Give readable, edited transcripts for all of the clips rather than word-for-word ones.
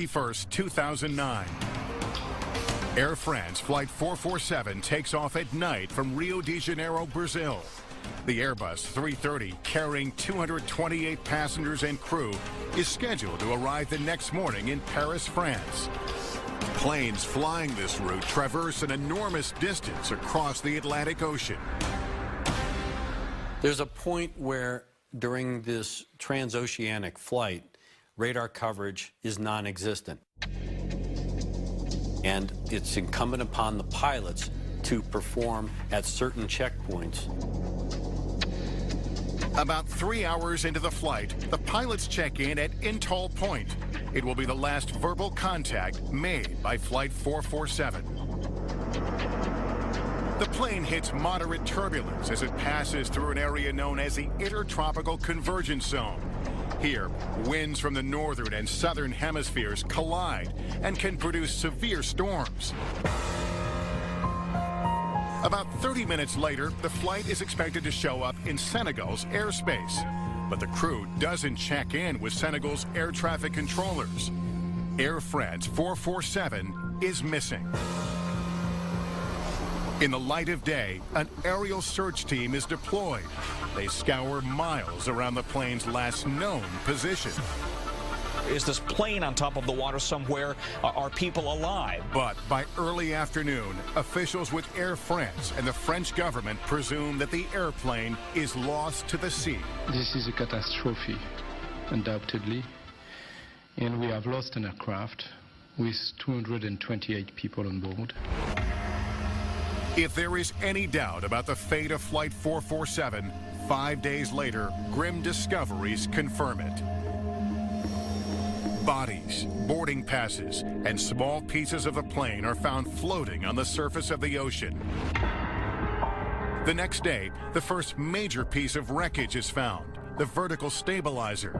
21st, 2009. Air France Flight 447 takes off at night from Rio de Janeiro, Brazil. The Airbus 330, carrying 228 passengers and crew, is scheduled to arrive the next morning in Paris, France. Planes flying this route traverse an enormous distance across the Atlantic Ocean. There's a point where, during this transoceanic flight, radar coverage is non-existent. And it's incumbent upon the pilots to perform at certain checkpoints. About 3 hours into the flight, the pilots check in at Intol Point. It will be the last verbal contact made by Flight 447. The plane hits moderate turbulence as it passes through an area known as the Intertropical Convergence Zone. Here, winds from the northern and southern hemispheres collide and can produce severe storms. About 30 minutes later, the flight is expected to show up in Senegal's airspace. But the crew doesn't check in with Senegal's air traffic controllers. Air France 447 is missing. In the light of day, an aerial search team is deployed. They scour miles around the plane's last known position. Is this plane on top of the water somewhere? Are people alive? But by early afternoon, officials with Air France and the French government presume that the airplane is lost to the sea. This is a catastrophe, undoubtedly. And we have lost an aircraft with 228 people on board. If there is any doubt about the fate of Flight 447, 5 days later, grim discoveries confirm it. Bodies, boarding passes, and small pieces of the plane are found floating on the surface of the ocean. The next day, the first major piece of wreckage is found, the vertical stabilizer.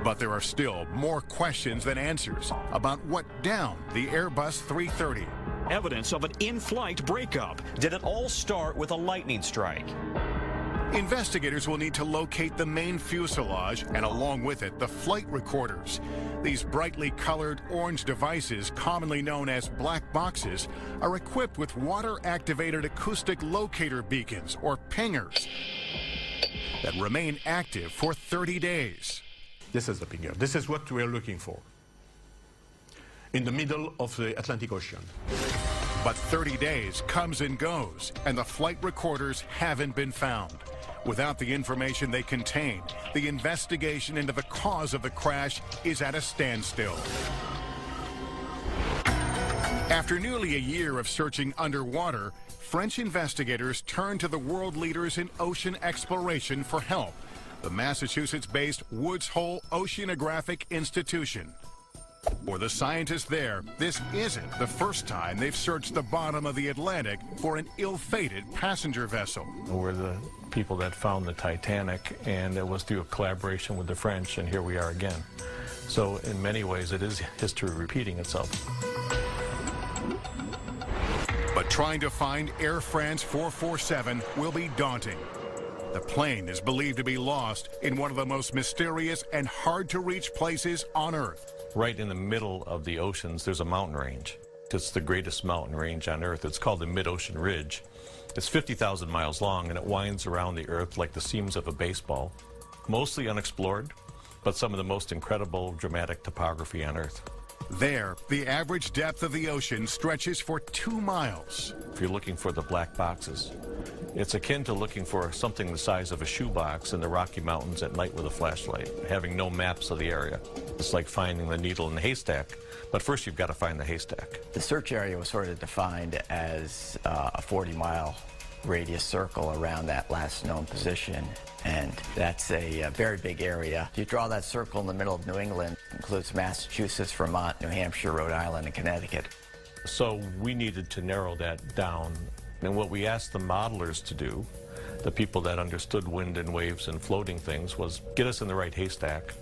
But there are still more questions than answers about what downed the Airbus 330. Evidence of an in-flight breakup. Did it all start with a lightning strike? Investigators will need to locate the main fuselage and, along with it, the flight recorders. These brightly colored orange devices, commonly known as black boxes, are equipped with water-activated acoustic locator beacons, or pingers, that remain active for 30 days. This is the pinger. This is what we are looking for in the middle of the Atlantic Ocean. But 30 days comes and goes, and the flight recorders haven't been found. Without the information they contain, the investigation into the cause of the crash is at a standstill. After nearly a year of searching underwater, French investigators turn to the world leaders in ocean exploration for help, the Massachusetts-based Woods Hole Oceanographic Institution. For the scientists there, this isn't the first time they've searched the bottom of the Atlantic for an ill-fated passenger vessel. We're the people that found the Titanic, and it was through a collaboration with the French, and here we are again. So in many ways, it is history repeating itself. But trying to find Air France 447 will be daunting. The plane is believed to be lost in one of the most mysterious and hard-to-reach places on Earth. Right in the middle of the oceans, there's a mountain range. It's the greatest mountain range on Earth. It's called the Mid-Ocean Ridge. It's 50,000 miles long, and it winds around the Earth like the seams of a baseball. Mostly unexplored, but some of the most incredible, dramatic topography on Earth. There, the average depth of the ocean stretches for 2 miles. If you're looking for the black boxes, it's akin to looking for something the size of a shoebox in the Rocky Mountains at night with a flashlight, having no maps of the area. It's like finding the needle in the haystack, but first you've got to find the haystack. The search area was sort of defined as a 40-mile radius circle around that last known position, and that's a very big area. If you draw that circle in the middle of New England, it includes Massachusetts, Vermont, New Hampshire, Rhode Island, and Connecticut. So we needed to narrow that down, and what we asked the modelers to do, the people that understood wind and waves and floating things, was get us in the right haystack,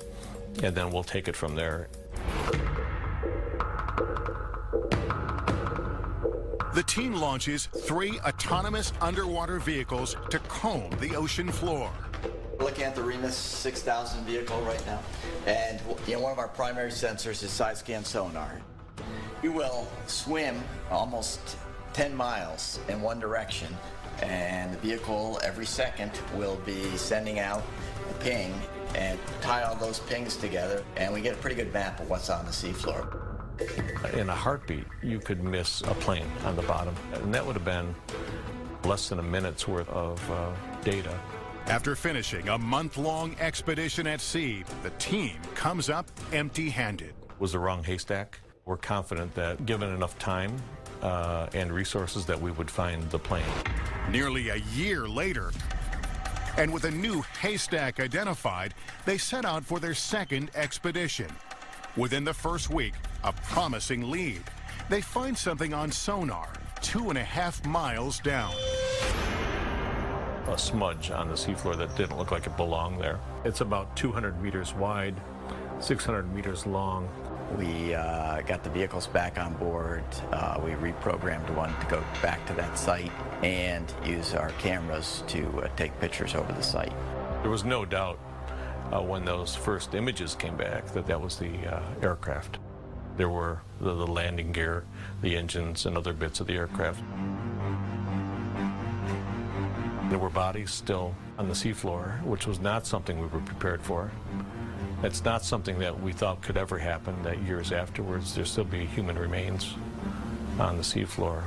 and then we'll take it from there. The team launches 3 autonomous underwater vehicles to comb the ocean floor. looking at the Remus 6000 vehicle right now, and one of our primary sensors is side scan sonar. We will swim almost 10 miles in one direction, and the vehicle every second will be sending out a ping and tie all those pings together, and we get a pretty good map of what's on the seafloor. In a heartbeat, you could miss a plane on the bottom, and that would have been less than a minute's worth of data. After finishing a month-long expedition at sea, the team comes up empty-handed. Was the wrong haystack. We're confident that given enough time and resources that we would find the plane. Nearly a year later, and with a new haystack identified, they set out for their second expedition. Within the first week, a promising lead. They find something on sonar 2.5 miles down. A smudge on the seafloor that didn't look like it belonged there. It's about 200 meters wide, 600 meters long. We got the vehicles back on board. We reprogrammed one to go back to that site and use our cameras to take pictures over the site. There was no doubt when those first images came back that was the aircraft. There were the landing gear, the engines, and other bits of the aircraft. There were bodies still on the seafloor, which was not something we were prepared for. It's not something that we thought could ever happen, that years afterwards there'd still be human remains on the seafloor.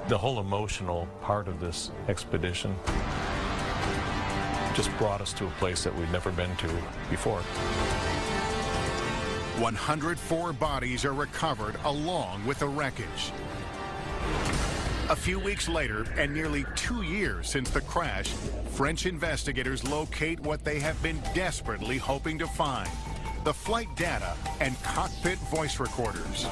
The whole emotional part of this expedition just brought us to a place that we'd never been to before. 104 bodies are recovered along with the wreckage. A few weeks later, and nearly 2 years since the crash, French investigators locate what they have been desperately hoping to find: the flight data and cockpit voice recorders.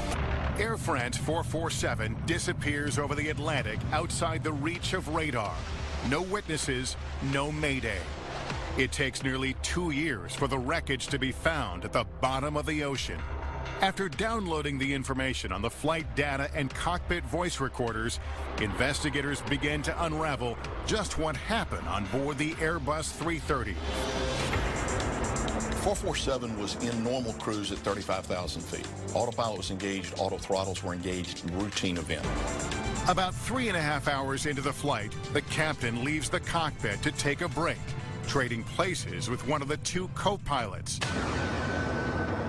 Air France 447 disappears over the Atlantic outside the reach of radar. No witnesses, no Mayday. It takes nearly 2 years for the wreckage to be found at the bottom of the ocean. After downloading the information on the flight data and cockpit voice recorders, investigators began to unravel just what happened on board the Airbus 330. 447 was in normal cruise at 35,000 feet. Autopilot was engaged, auto throttles were engaged, routine event. About 3.5 hours into the flight, the captain leaves the cockpit to take a break, trading places with one of the two co-pilots.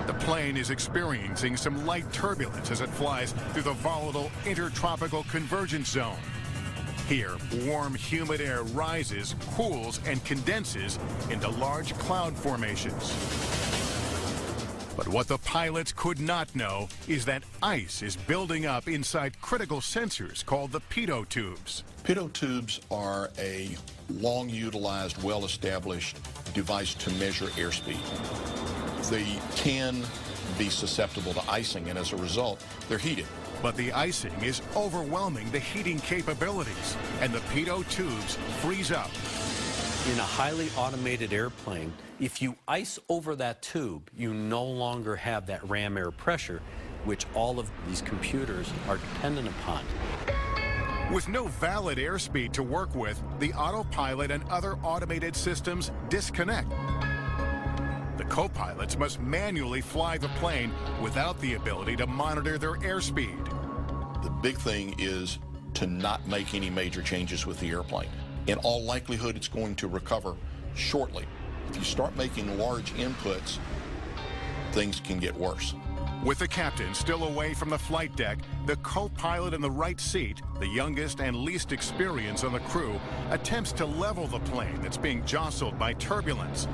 The plane is experiencing some light turbulence as it flies through the volatile intertropical convergence zone. Here, warm, humid air rises, cools, and condenses into large cloud formations. But what the pilots could not know is that ice is building up inside critical sensors called the pitot tubes. Pitot tubes are a long-utilized, well-established device to measure airspeed. They can be susceptible to icing, and as a result, they're heated. But the icing is overwhelming the heating capabilities, and the pitot tubes freeze up. In a highly automated airplane, if you ice over that tube, you no longer have that ram air pressure, which all of these computers are dependent upon. With no valid airspeed to work with, the autopilot and other automated systems disconnect. The co-pilots must manually fly the plane without the ability to monitor their airspeed. The big thing is to not make any major changes with the airplane. In all likelihood, it's going to recover shortly. If you start making large inputs, things can get worse. With the captain still away from the flight deck, the co-pilot in the right seat, the youngest and least experienced on the crew, attempts to level the plane that's being jostled by turbulence.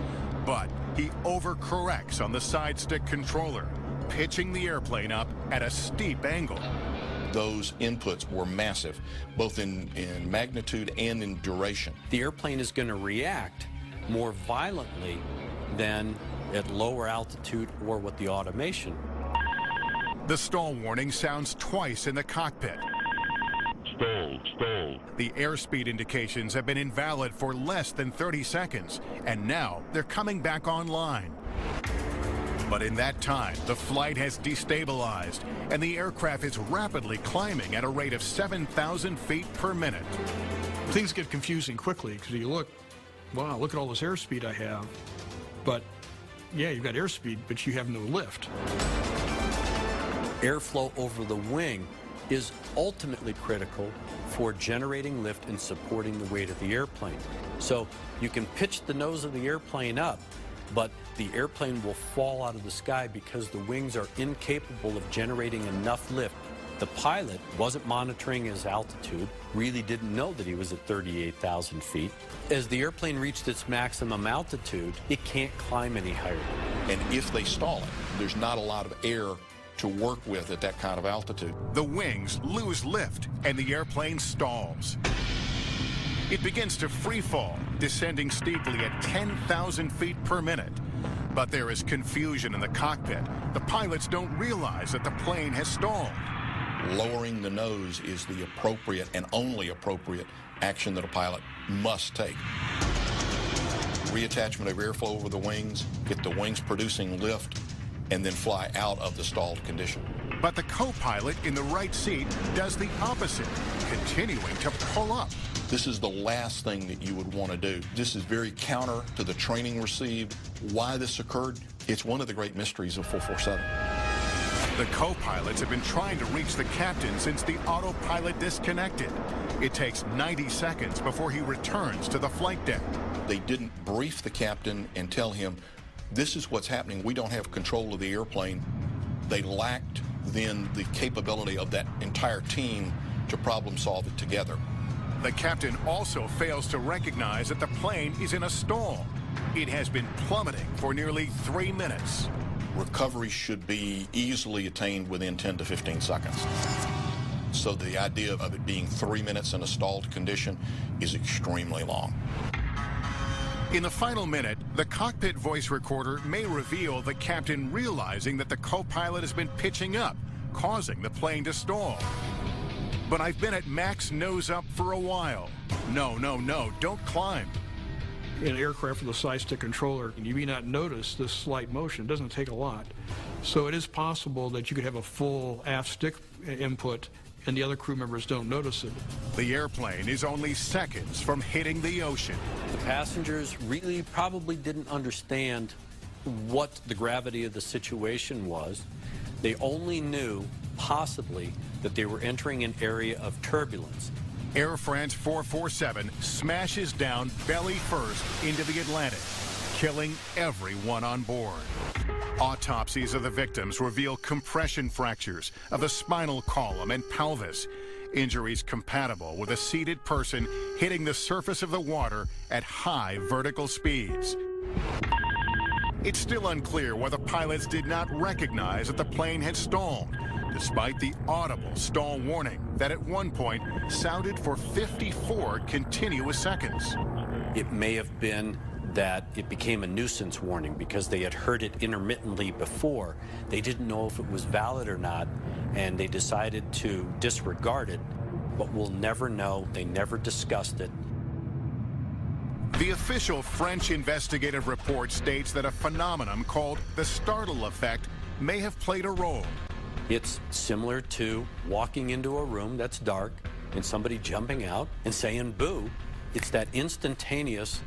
But he overcorrects on the side stick controller, pitching the airplane up at a steep angle. Those inputs were massive, both in magnitude and in duration. The airplane is going to react more violently than at lower altitude or with the automation. The stall warning sounds twice in the cockpit. Stall. The airspeed indications have been invalid for less than 30 seconds, and now they're coming back online. But in that time, the flight has destabilized, and the aircraft is rapidly climbing at a rate of 7,000 feet per minute. Things get confusing quickly because you look wow, look at all this airspeed I have. But yeah, you've got airspeed, but you have no lift. Airflow over the wing is ultimately critical for generating lift and supporting the weight of the airplane. So you can pitch the nose of the airplane up, but the airplane will fall out of the sky because the wings are incapable of generating enough lift. The pilot wasn't monitoring his altitude, really didn't know that he was at 38,000 feet. As the airplane reached its maximum altitude, it can't climb any higher. And if they stall it, there's not a lot of air to work with at that kind of altitude. The wings lose lift and the airplane stalls. It begins to free fall, descending steeply at 10,000 feet per minute. But there is confusion in the cockpit. The pilots don't realize that the plane has stalled. Lowering the nose is the appropriate and only appropriate action that a pilot must take. Reattachment of airflow over the wings, get the wings producing lift, and then fly out of the stalled condition. But the co-pilot in the right seat does the opposite, continuing to pull up. This is the last thing that you would want to do. This is very counter to the training received. Why this occurred, it's one of the great mysteries of 447. The co-pilots have been trying to reach the captain since the autopilot disconnected. It takes 90 seconds before he returns to the flight deck. They didn't brief the captain and tell him, this is what's happening. We don't have control of the airplane. They lacked then the capability of that entire team to problem solve it together. The captain also fails to recognize that the plane is in a stall. It has been plummeting for nearly 3 minutes. Recovery should be easily attained within 10 to 15 seconds. So the idea of it being 3 minutes in a stalled condition is extremely long. In the final minute, the cockpit voice recorder may reveal the captain realizing that the co-pilot has been pitching up, causing the plane to stall. But I've been at max nose up for a while. No, don't climb. In an aircraft with a side stick controller, you may not notice this slight motion. It doesn't take a lot. So it is possible that you could have a full aft stick input and the other crew members don't notice it. The airplane is only seconds from hitting the ocean. The passengers really probably didn't understand what the gravity of the situation was. They only knew, possibly, that they were entering an area of turbulence. Air France 447 smashes down belly first into the Atlantic, killing everyone on board. Autopsies of the victims reveal compression fractures of the spinal column and pelvis, injuries compatible with a seated person hitting the surface of the water at high vertical speeds. It's still unclear why the pilots did not recognize that the plane had stalled, despite the audible stall warning that at one point sounded for 54 continuous seconds. It may have been that it became a nuisance warning because they had heard it intermittently before. They didn't know if it was valid or not, and they decided to disregard it, but we'll never know. They never discussed it. The official French investigative report states that a phenomenon called the startle effect may have played a role. It's similar to walking into a room that's dark and somebody jumping out and saying boo. It's that instantaneous,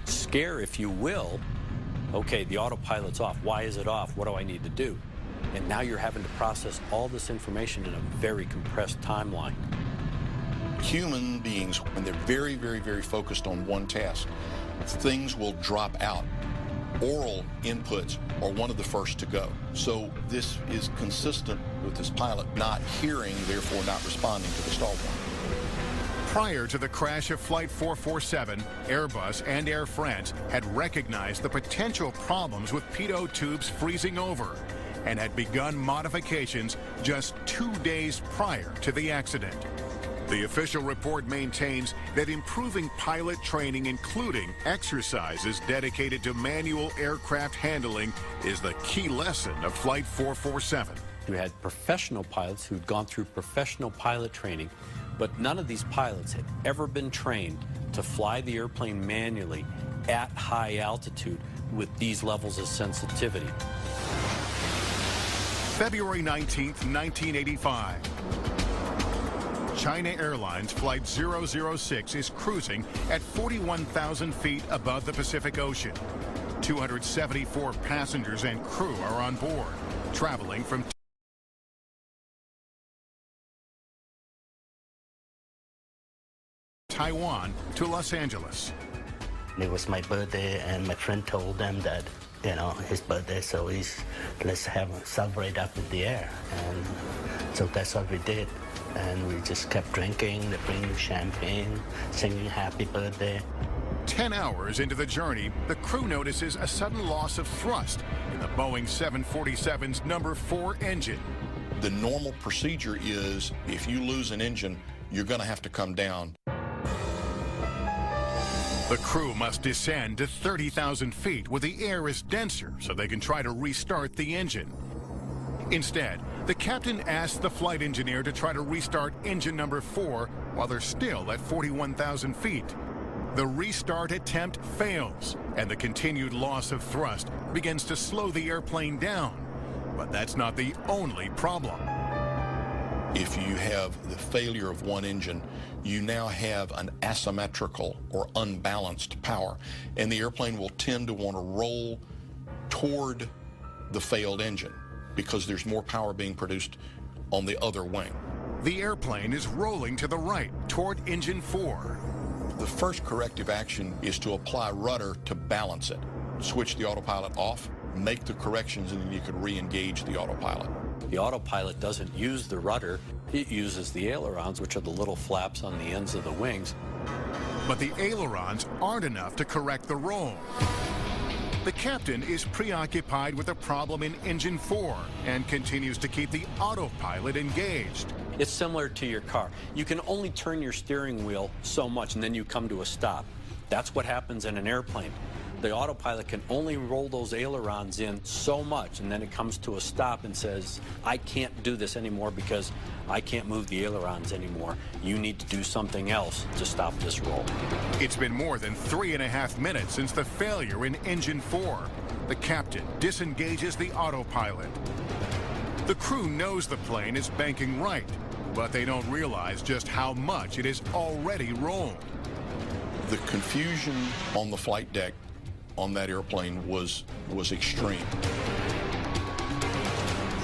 scare, if you will. Okay, the autopilot's off. Why is it off? What do I need to do? And now you're having to process all this information in a very compressed timeline. Human beings, when they're very, very, very focused on one task, things will drop out. Oral inputs are one of the first to go. So this is consistent with this pilot not hearing, therefore not responding to the stall warning. Prior to the crash of Flight 447, Airbus and Air France had recognized the potential problems with pitot tubes freezing over and had begun modifications just 2 days prior to the accident. The official report maintains that improving pilot training, including exercises dedicated to manual aircraft handling, is the key lesson of Flight 447. You had professional pilots who'd gone through professional pilot training, but none of these pilots had ever been trained to fly the airplane manually at high altitude with these levels of sensitivity. February 19th, 1985. China Airlines Flight 006 is cruising at 41,000 feet above the Pacific Ocean. 274 passengers and crew are on board, traveling from Taiwan to Los Angeles. It was my birthday, and my friend told them that, you know, his birthday, so let's celebrate up in the air. And so that's what we did. And we just kept drinking, bringing champagne, singing happy birthday. 10 hours into the journey, the crew notices a sudden loss of thrust in the Boeing 747's number 4 engine. The normal procedure is if you lose an engine, you're going to have to come down. The crew must descend to 30,000 feet where the air is denser so they can try to restart the engine. Instead, the captain asks the flight engineer to try to restart engine number 4 while they're still at 41,000 feet. The restart attempt fails, and the continued loss of thrust begins to slow the airplane down. But that's not the only problem. If you have the failure of one engine, you now have an asymmetrical or unbalanced power, and the airplane will tend to want to roll toward the failed engine because there's more power being produced on the other wing. The airplane is rolling to the right toward engine 4. The first corrective action is to apply rudder to balance it. Switch the autopilot off, make the corrections, and then you could re-engage the autopilot. The autopilot doesn't use the rudder, it uses the ailerons, which are the little flaps on the ends of the wings. But the ailerons aren't enough to correct the roll. The captain is preoccupied with a problem in engine 4 and continues to keep the autopilot engaged. It's similar to your car. You can only turn your steering wheel so much and then you come to a stop. That's what happens in an airplane. The autopilot can only roll those ailerons in so much, and then it comes to a stop and says, I can't do this anymore because I can't move the ailerons anymore. You need to do something else to stop this roll. It's been more than 3.5 minutes since the failure in engine 4. The captain disengages the autopilot. The crew knows the plane is banking right, but they don't realize just how much it has already rolled. The confusion on the flight deck on that airplane was extreme.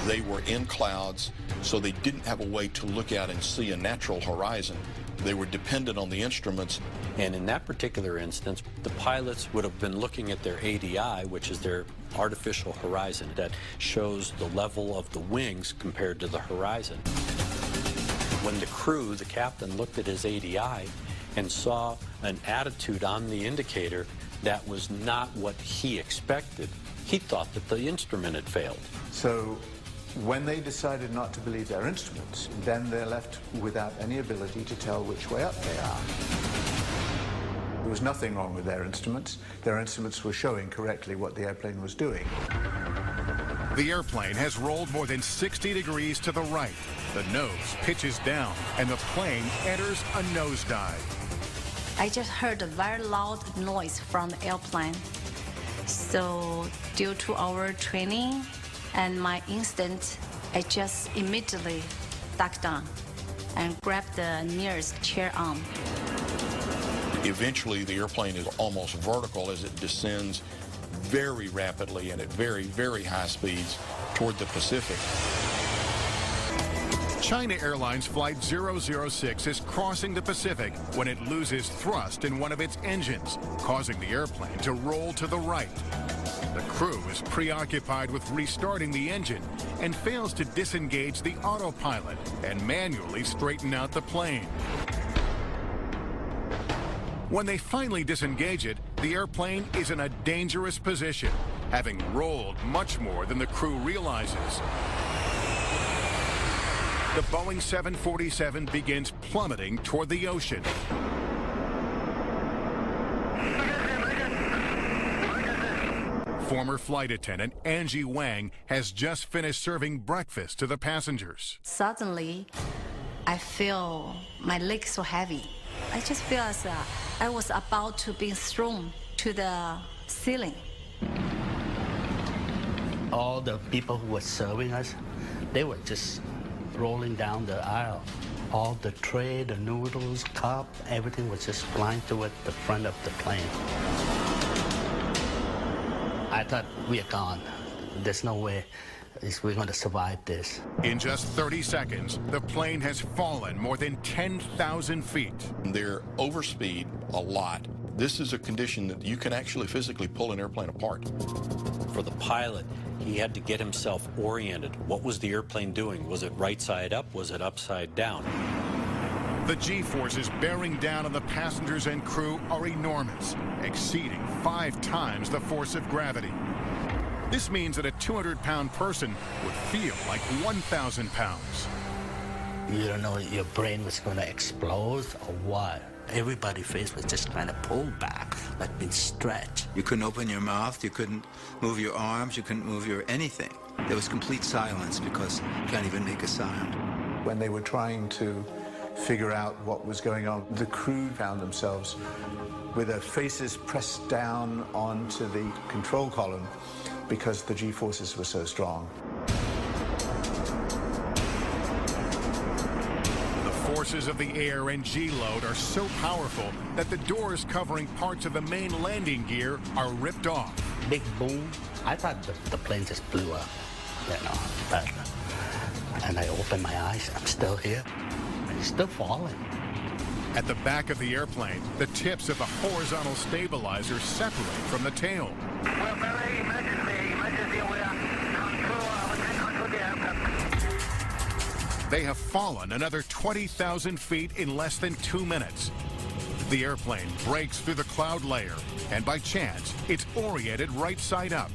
They were in clouds, so they didn't have a way to look out and see a natural horizon. They were dependent on the instruments. And in that particular instance, the pilots would have been looking at their ADI, which is their artificial horizon that shows the level of the wings compared to the horizon. When the crew, the captain, looked at his ADI and saw an attitude on the indicator that was not what he expected, he thought that the instrument had failed. So when they decided not to believe their instruments, then they're left without any ability to tell which way up they are. There was nothing wrong with their instruments. Their instruments were showing correctly what the airplane was doing. The airplane has rolled more than 60 degrees to the right. The nose pitches down, and the plane enters a nosedive. I just heard a very loud noise from the airplane. So due to our training and my instinct, I just immediately ducked down and grabbed the nearest chair arm. Eventually, the airplane is almost vertical as it descends very rapidly and at very, very high speeds toward the Pacific. China Airlines Flight 006 is crossing the Pacific when it loses thrust in one of its engines, causing the airplane to roll to the right. The crew is preoccupied with restarting the engine and fails to disengage the autopilot and manually straighten out the plane. When they finally disengage it, the airplane is in a dangerous position, having rolled much more than the crew realizes. The Boeing 747 begins plummeting toward the ocean. Former flight attendant Angie Wang has just finished serving breakfast to the passengers. Suddenly, I feel my legs so heavy. I just feel as I was about to be thrown to the ceiling. All the people who were serving us, they were just rolling down the aisle. All the tray, the noodles, cup, everything was just flying toward the front of the plane. I thought we are gone. There's no way we're going to survive this. In just 30 seconds, the plane has fallen more than 10,000 feet. They're overspeed a lot. This is a condition that you can actually physically pull an airplane apart. For the pilot, he had to get himself oriented. What was the airplane doing? Was it right side up? Was it upside down? The G-forces bearing down on the passengers and crew are enormous, exceeding 5 times the force of gravity. This means that a 200-pound person would feel like 1,000 pounds. You don't know if your brain was going to explode or what. Everybody's face was just kind of pulled back, like being stretched. You couldn't open your mouth, you couldn't move your arms, you couldn't move your anything. There was complete silence because you can't even make a sound. When they were trying to figure out what was going on, the crew found themselves with their faces pressed down onto the control column because the G-forces were so strong. The forces of the air and G-load are so powerful that the doors covering parts of the main landing gear are ripped off. Big boom. I thought the plane just blew up, but, and I opened my eyes. I'm still here. It's still falling. At the back of the airplane, the tips of the horizontal stabilizers separate from the tail. They have fallen another 20,000 feet in less than 2 minutes. The airplane breaks through the cloud layer, and by chance, it's oriented right side up.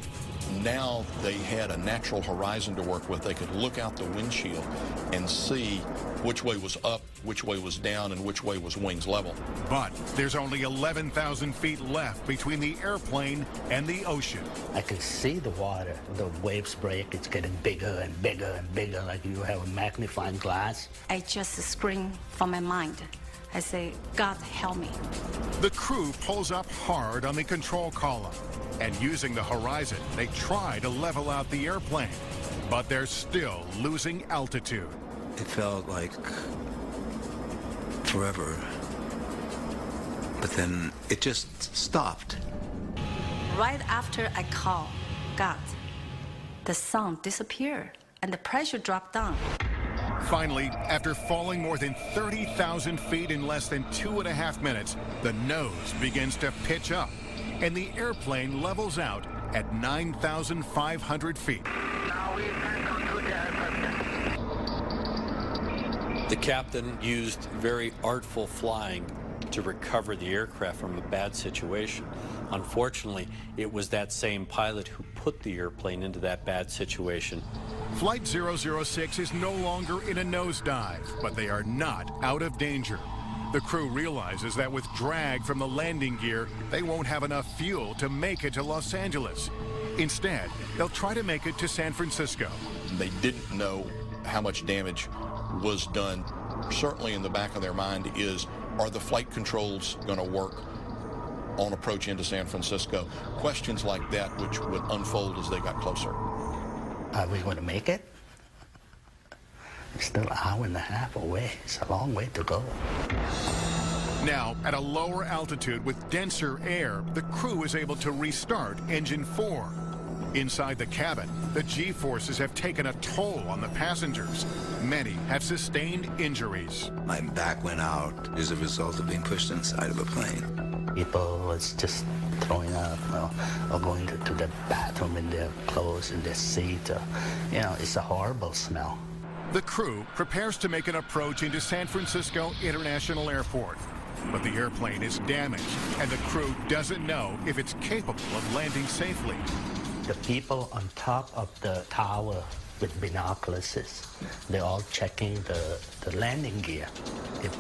Now they had a natural horizon to work with. They could look out the windshield and see which way was up, which way was down, and which way was wings level. But there's only 11,000 feet left between the airplane and the ocean. I can see the water. The waves break. It's getting bigger and bigger and bigger, like you have a magnifying glass. I just scream from my mind. I say, God help me. The crew pulls up hard on the control column, and using the horizon, they try to level out the airplane, but they're still losing altitude. It felt like forever, but then it just stopped. Right after I call God, the sound disappeared and the pressure dropped down. Finally, after falling more than 30,000 feet in less than 2.5 minutes, the nose begins to pitch up, and the airplane levels out at 9,500 feet. The captain used very artful flying to recover the aircraft from a bad situation. Unfortunately, it was that same pilot who put the airplane into that bad situation. Flight 006 is no longer in a nosedive, but they are not out of danger. The crew realizes that with drag from the landing gear, they won't have enough fuel to make it to Los Angeles. Instead, they'll try to make it to San Francisco. They didn't know how much damage was done. Certainly in the back of their mind is, are the flight controls going to work on approach into San Francisco? Questions like that which would unfold as they got closer. Are we going to make it? It's still an hour and a half away. It's a long way to go. Now, at a lower altitude with denser air, the crew is able to restart Engine 4. Inside the cabin, the G-forces have taken a toll on the passengers. Many have sustained injuries. My back went out as a result of being pushed inside of a plane. People was just throwing up or going to the bathroom in their clothes, in their seat. It's a horrible smell. The crew prepares to make an approach into San Francisco International Airport. But the airplane is damaged, and the crew doesn't know if it's capable of landing safely. The people on top of the tower with binoculars, they're all checking the landing gear. If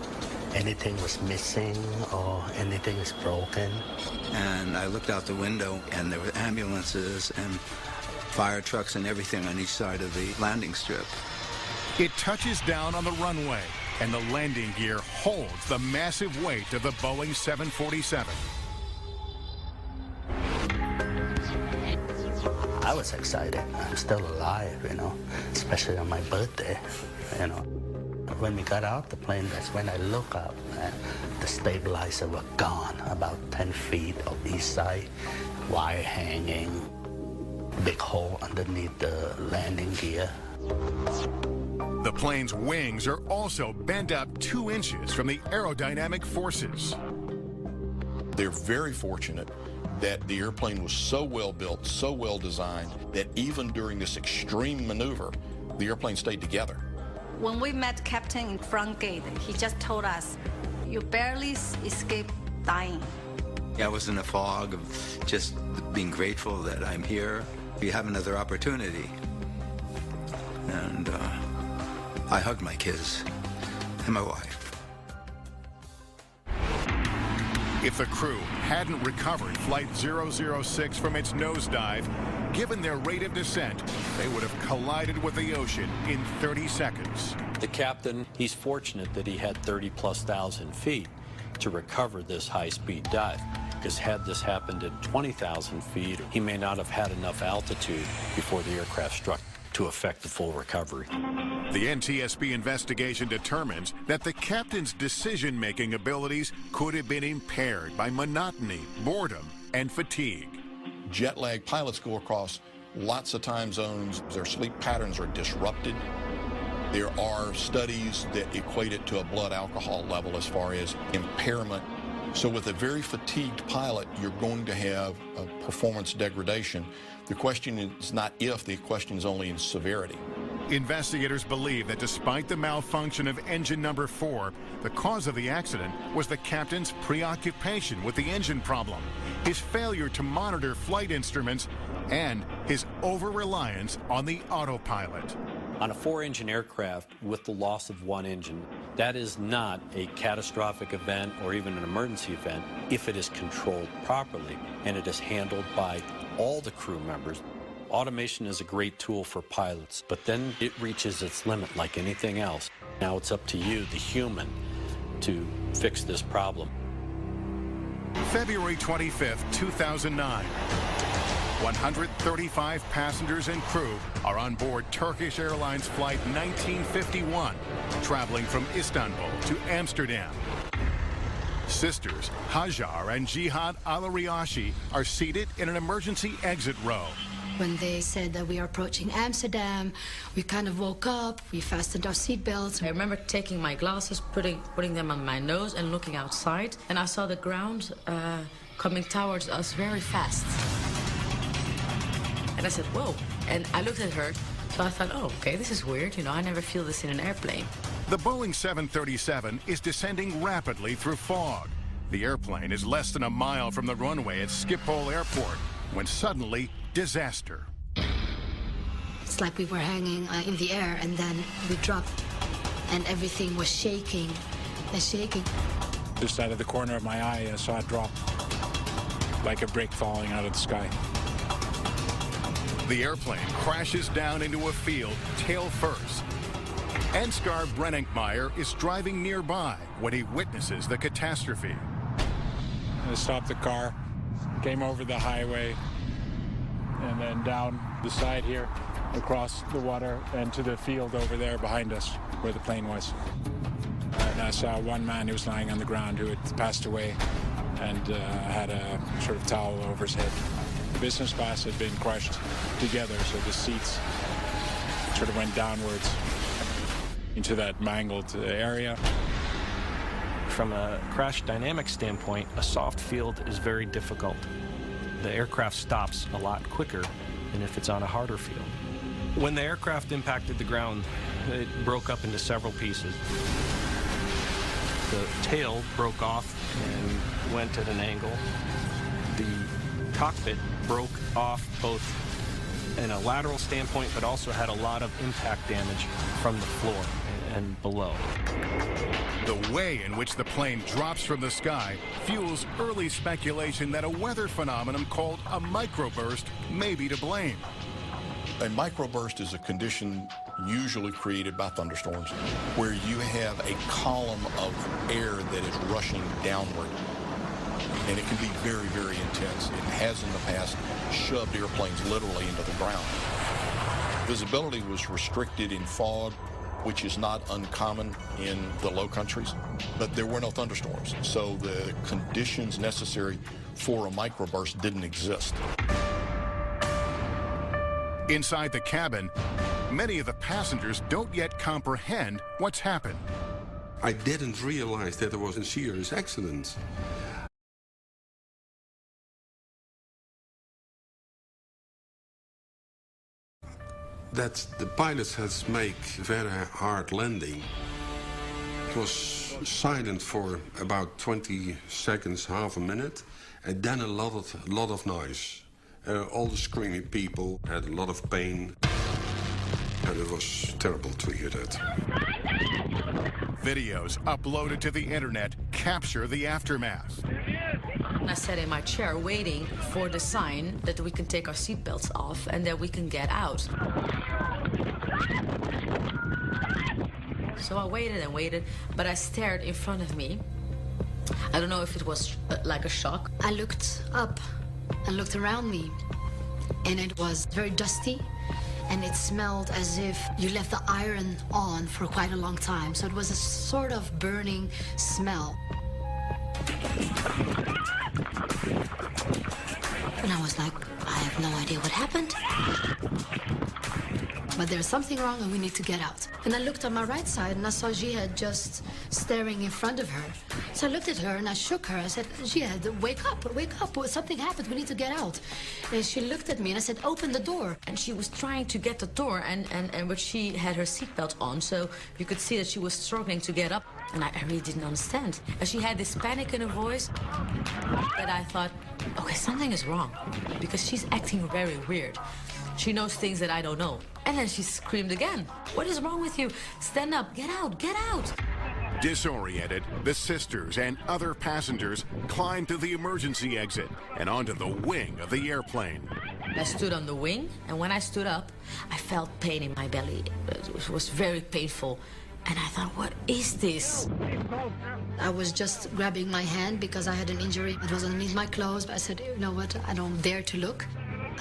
anything was missing or anything is broken. And I looked out the window, and there were ambulances and fire trucks and everything on each side of the landing strip. It touches down on the runway, and the landing gear holds the massive weight of the Boeing 747. I was excited. I'm still alive, especially on my birthday, when we got out the plane, that's when I look up and the stabilizer were gone, about 10 feet of each side, wire hanging, big hole underneath the landing gear. The plane's wings are also bent up 2 inches from the aerodynamic forces. They're very fortunate that the airplane was so well built, so well designed, that even during this extreme maneuver, the airplane stayed together. When we met Captain in front gate, he just told us, you barely escaped dying. I was in a fog of just being grateful that I'm here. We have another opportunity. And I hugged my kids and my wife. If the crew hadn't recovered Flight 006 from its nosedive, given their rate of descent, they would have collided with the ocean in 30 seconds. The captain, he's fortunate that he had 30+ thousand feet to recover this high-speed dive, because had this happened at 20,000 feet, he may not have had enough altitude before the aircraft struck to affect the full recovery. The NTSB investigation determines that the captain's decision-making abilities could have been impaired by monotony, boredom, and fatigue. Jet lag pilots go across lots of time zones. Their sleep patterns are disrupted. There are studies that equate it to a blood alcohol level as far as impairment. So with a very fatigued pilot, you're going to have a performance degradation. The question is not if, the question is only in severity. Investigators believe that despite the malfunction of engine number 4, the cause of the accident was the captain's preoccupation with the engine problem, his failure to monitor flight instruments, and his over-reliance on the autopilot. On a 4-engine aircraft with the loss of 1 engine, that is not a catastrophic event or even an emergency event if it is controlled properly and it is handled by all the crew members. Automation is a great tool for pilots, but then it reaches its limit like anything else. Now it's up to you, the human, to fix this problem. February 25th, 2009. 135 passengers and crew are on board Turkish Airlines Flight 1951, traveling from Istanbul to Amsterdam. Sisters Hajar and Jihad Al-Riashi are seated in an emergency exit row. When they said that we are approaching Amsterdam, we kind of woke up, we fastened our seatbelts. I remember taking my glasses, putting them on my nose and looking outside, and I saw the ground coming towards us very fast. And I said, whoa. And I looked at her, so I thought, oh, okay, this is weird. You know, I never feel this in an airplane. The Boeing 737 is descending rapidly through fog. The airplane is less than a mile from the runway at Schiphol Airport when suddenly, disaster. It's like we were hanging in the air, and then we dropped, and everything was shaking and shaking. Just out of the corner of my eye, I saw it drop like a brick falling out of the sky. The airplane crashes down into a field tail first. Ansgar Brenninkmeyer is driving nearby when he witnesses the catastrophe. I stopped the car, came over the highway, and then down the side here, across the water, and to the field over there behind us, where the plane was. And I saw one man who was lying on the ground who had passed away and had a sort of towel over his head. The business class had been crushed together, so the seats sort of went downwards into that mangled area. From a crash dynamic standpoint, a soft field is very difficult. The aircraft stops a lot quicker than if it's on a harder field. When the aircraft impacted the ground, it broke up into several pieces. The tail broke off and went at an angle. The cockpit broke off both in a lateral standpoint, but also had a lot of impact damage from the floor and below. The way in which the plane drops from the sky fuels early speculation that a weather phenomenon called a microburst may be to blame. A microburst is a condition usually created by thunderstorms where you have a column of air that is rushing downward. And it can be very, very intense. It has in the past shoved airplanes literally into the ground. Visibility was restricted in fog. which is not uncommon in the low countries, but there were no thunderstorms. So the conditions necessary for a microburst didn't exist. Inside the cabin, many of the passengers don't yet comprehend what's happened. I didn't realize that there was a serious accident. That the pilots had to make a very hard landing. It was silent for about 20 seconds, half a minute, and then a lot of noise. All the screaming people had a lot of pain, and it was terrible to hear that. Videos uploaded to the internet capture the aftermath. I sat in my chair waiting for the sign that we can take our seatbelts off and that we can get out. So I waited and waited, but I stared in front of me. I don't know if it was like a shock. I looked up and looked around me, and it was very dusty, and it smelled as if you left the iron on for quite a long time. So it was a sort of burning smell. And I was like, I have no idea what happened. But there's something wrong and we need to get out. And I looked on my right side and I saw Jihad just staring in front of her. So I looked at her and I shook her. I said, Jihad, wake up, something happened, we need to get out. And she looked at me and I said, open the door. And she was trying to get the door but she had her seatbelt on, so you could see that she was struggling to get up. And I really didn't understand. And she had this panic in her voice that I thought, okay, something is wrong, because she's acting very weird. She knows things that I don't know. And then she screamed again. What is wrong with you? Stand up, get out, get out. Disoriented, the sisters and other passengers climbed to the emergency exit and onto the wing of the airplane. I stood on the wing, and when I stood up, I felt pain in my belly. It was very painful. And I thought, what is this? I was just grabbing my hand because I had an injury. It was underneath my clothes, but I said, you know what, I don't dare to look.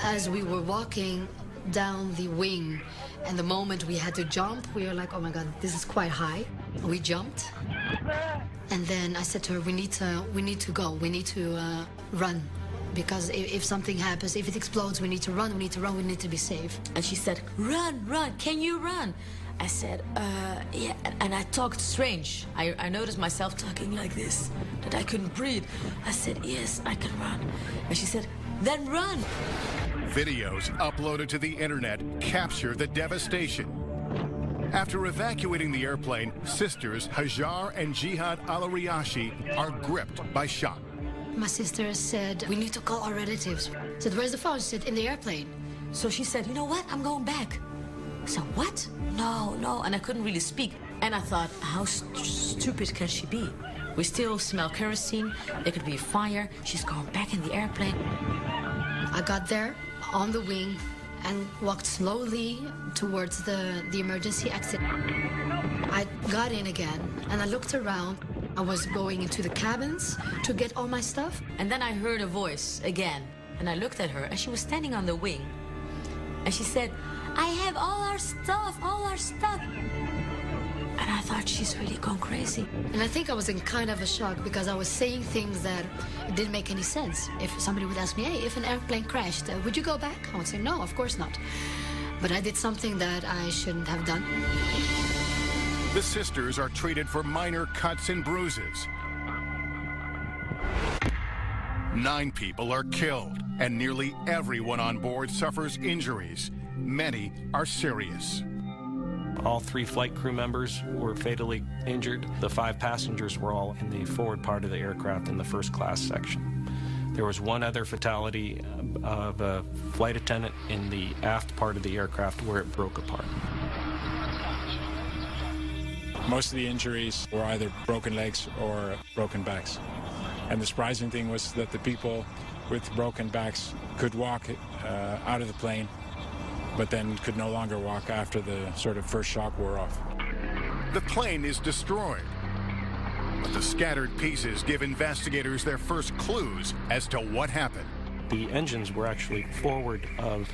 As we were walking down the wing, and the moment we had to jump, we were like, oh my God, this is quite high. We jumped. And then I said to her, we need to go, we need to run. Because if something happens, if it explodes, we need to run, we need to be safe. And she said, run, can you run? I said, yeah, and I talked strange. I noticed myself talking like this, that I couldn't breathe. I said, yes, I can run. And she said, then run. Videos uploaded to the internet capture the devastation. After evacuating the airplane, sisters Hajar and Jihad Al-Riyashi are gripped by shock. My sister said, we need to call our relatives. I said, where's the phone? She said, in the airplane. So she said, you know what, I'm going back. I said, what? No, and I couldn't really speak. And I thought, how stupid can she be? We still smell kerosene, there could be a fire, she's going back in the airplane. I got there on the wing and walked slowly towards the emergency exit. I got in again and I looked around. I was going into the cabins to get all my stuff. And then I heard a voice again, and I looked at her and she was standing on the wing. And she said, I have all our stuff. And I thought, she's really gone crazy. And I think I was in kind of a shock because I was saying things that didn't make any sense. If somebody would ask me, hey, if an airplane crashed, would you go back? I would say, no, of course not. But I did something that I shouldn't have done. The sisters are treated for minor cuts and bruises. 9 people are killed, and nearly everyone on board suffers injuries. Many are serious. All 3 flight crew members were fatally injured. The 5 passengers were all in the forward part of the aircraft in the first class section. There was 1 other fatality of a flight attendant in the aft part of the aircraft where it broke apart. Most of the injuries were either broken legs or broken backs. And the surprising thing was that the people with broken backs could walk out of the plane, but then could no longer walk after the sort of first shock wore off. The plane is destroyed, but the scattered pieces give investigators their first clues as to what happened. The engines were actually forward of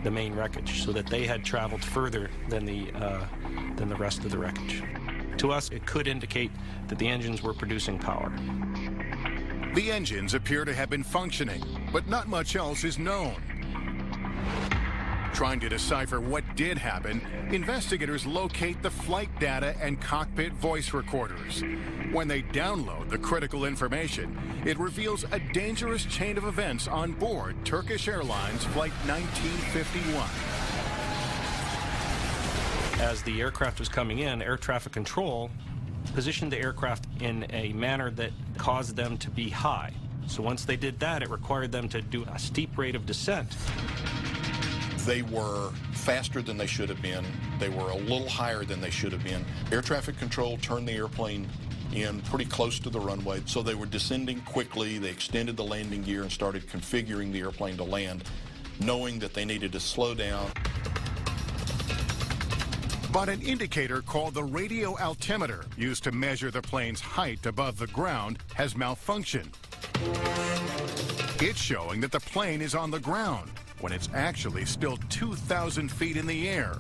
the main wreckage, so that they had traveled further than the rest of the wreckage. To us, it could indicate that the engines were producing power. The engines appear to have been functioning, but not much else is known. Trying to decipher what did happen, investigators locate the flight data and cockpit voice recorders. When they download the critical information, it reveals a dangerous chain of events on board Turkish Airlines Flight 1951. As the aircraft was coming in, air traffic control positioned the aircraft in a manner that caused them to be high. So once they did that, it required them to do a steep rate of descent. They were faster than they should have been. They were a little higher than they should have been. Air traffic control turned the airplane in pretty close to the runway, so they were descending quickly. They extended the landing gear and started configuring the airplane to land, knowing that they needed to slow down. But an indicator called the radio altimeter, used to measure the plane's height above the ground, has malfunctioned. It's showing that the plane is on the ground, when it's actually still 2,000 feet in the air.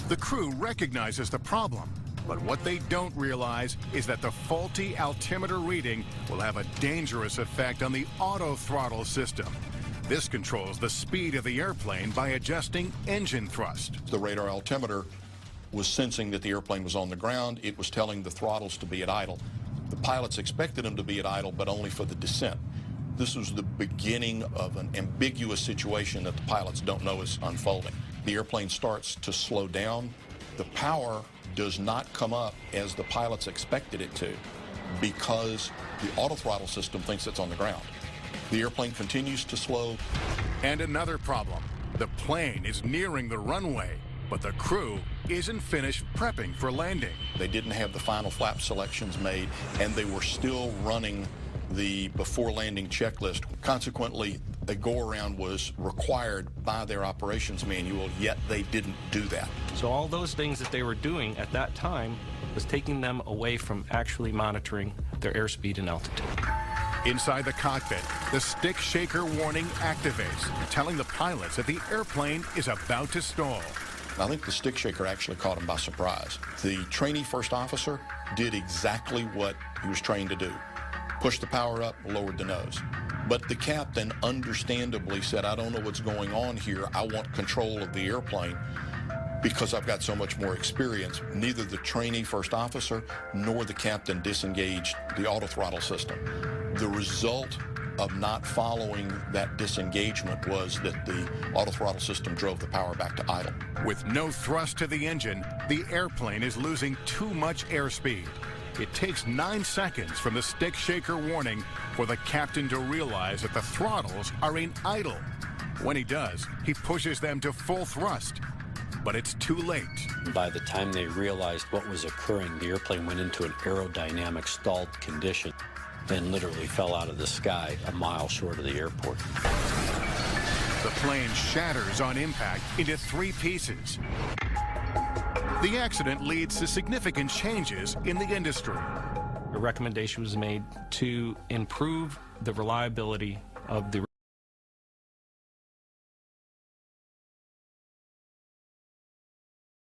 The crew recognizes the problem, but what they don't realize is that the faulty altimeter reading will have a dangerous effect on the auto throttle system. This controls the speed of the airplane by adjusting engine thrust. The radar altimeter was sensing that the airplane was on the ground. It was telling the throttles to be at idle. The pilots expected them to be at idle, but only for the descent. This was the beginning of an ambiguous situation that the pilots don't know is unfolding. The airplane starts to slow down. The power does not come up as the pilots expected it to because the autothrottle system thinks it's on the ground. The airplane continues to slow. And another problem. The plane is nearing the runway, but the crew isn't finished prepping for landing. They didn't have the final flap selections made, and they were still running the before landing checklist. Consequently, a go-around was required by their operations manual, yet they didn't do that. So all those things that they were doing at that time was taking them away from actually monitoring their airspeed and altitude. Inside the cockpit, the stick shaker warning activates, telling the pilots that the airplane is about to stall. I think the stick shaker actually caught him by surprise. The trainee first officer did exactly what he was trained to do. Pushed the power up, lowered the nose. But the captain understandably said, I don't know what's going on here. I want control of the airplane because I've got so much more experience. Neither the trainee first officer nor the captain disengaged the autothrottle system. The result of not following that disengagement was that the autothrottle system drove the power back to idle. With no thrust to the engine, the airplane is losing too much airspeed. It takes 9 seconds from the stick shaker warning for the captain to realize that the throttles are in idle. When he does, he pushes them to full thrust. But it's too late. By the time they realized what was occurring, the airplane went into an aerodynamic stalled condition and literally fell out of the sky a mile short of the airport. The plane shatters on impact into 3 pieces. The accident leads to significant changes in the industry. A recommendation was made to improve the reliability of the